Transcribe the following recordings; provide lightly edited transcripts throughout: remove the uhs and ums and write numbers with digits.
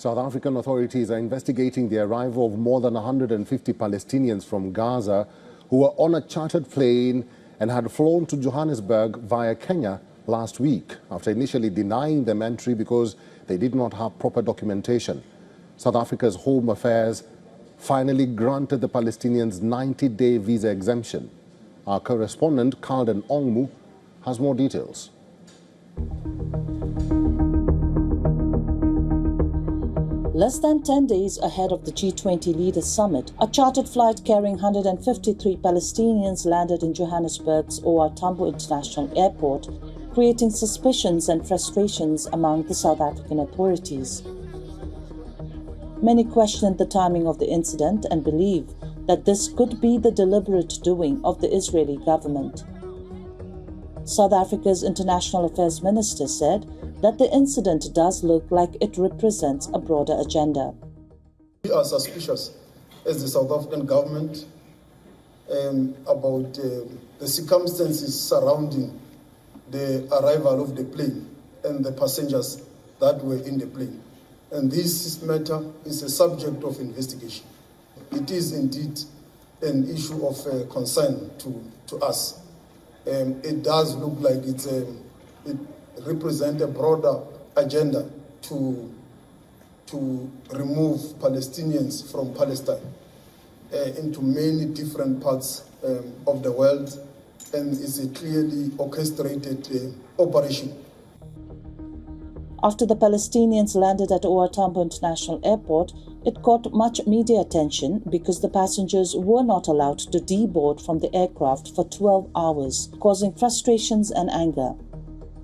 South African authorities are investigating the arrival of more than 150 Palestinians from Gaza who were on a chartered plane and had flown to Johannesburg via Kenya last week after initially denying them entry because they did not have proper documentation. South Africa's Home Affairs finally granted the Palestinians 90-day visa exemption. Our correspondent, Carlden Ongmu, has more details. Less than 10 days ahead of the G20 Leaders Summit, a chartered flight carrying 153 Palestinians landed in Johannesburg's OR Tambo International Airport, creating suspicions and frustrations among the South African authorities. Many questioned the timing of the incident and believe that this could be the deliberate doing of the Israeli government. South Africa's International Affairs Minister said that the incident does look like it represents a broader agenda. We are suspicious as the South African government about the circumstances surrounding the arrival of the plane and the passengers that were in the plane. And this matter is a subject of investigation. It is indeed an issue of concern to us. It does look like it represents a broader agenda to remove Palestinians from Palestine into many different parts of the world, and it's a clearly orchestrated operation. After the Palestinians landed at OR Tambo International Airport, it caught much media attention because the passengers were not allowed to deboard from the aircraft for 12 hours, causing frustrations and anger.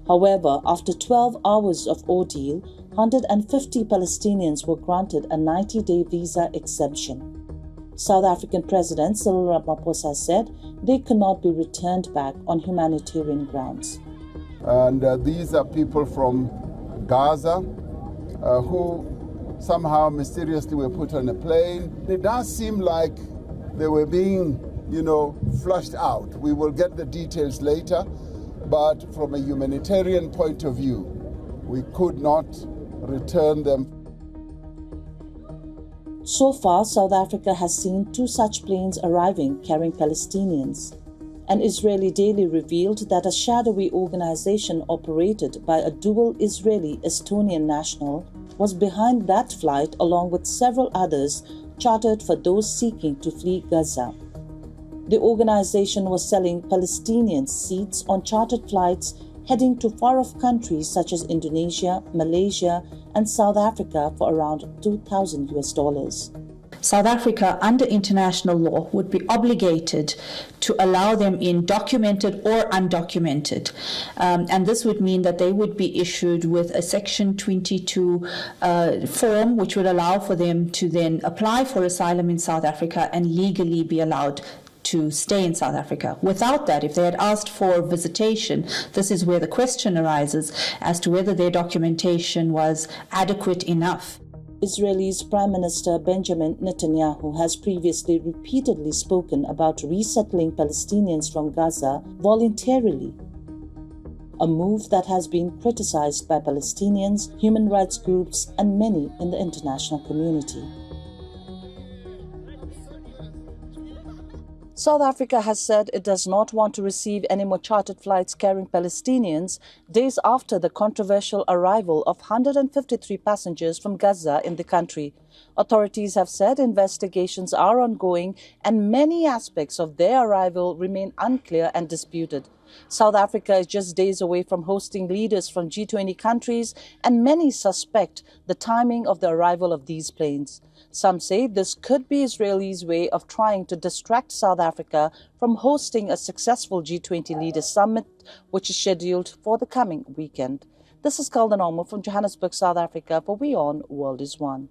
However, after 12 hours of ordeal, 150 Palestinians were granted a 90-day visa exemption. South African President Cyril Ramaphosa said they cannot be returned back on humanitarian grounds. And these are people from Gaza who somehow mysteriously were put on a plane. It does seem like they were being, flushed out. We will get the details later, but from a humanitarian point of view, we could not return them. So far, South Africa has seen 2 such planes arriving carrying Palestinians. An Israeli daily revealed that a shadowy organization operated by a dual Israeli-Estonian national was behind that flight along with several others chartered for those seeking to flee Gaza. The organization was selling Palestinians seats on chartered flights heading to far-off countries such as Indonesia, Malaysia, and South Africa for around $2,000. South Africa, under international law, would be obligated to allow them in, documented or undocumented. And this would mean that they would be issued with a Section 22 form, which would allow for them to then apply for asylum in South Africa and legally be allowed to stay in South Africa. Without that, if they had asked for visitation, this is where the question arises as to whether their documentation was adequate enough. Israel's Prime Minister Benjamin Netanyahu has previously repeatedly spoken about resettling Palestinians from Gaza voluntarily, a move that has been criticized by Palestinians, human rights groups, and many in the international community. South Africa has said it does not want to receive any more chartered flights carrying Palestinians days after the controversial arrival of 153 passengers from Gaza in the country. Authorities have said investigations are ongoing and many aspects of their arrival remain unclear and disputed. South Africa is just days away from hosting leaders from G20 countries, and many suspect the timing of the arrival of these planes. Some say this could be Israel's way of trying to distract South Africa from hosting a successful G20 Leaders Summit, which is scheduled for the coming weekend. This is Carlden Ongmu from Johannesburg, South Africa for WION World is One.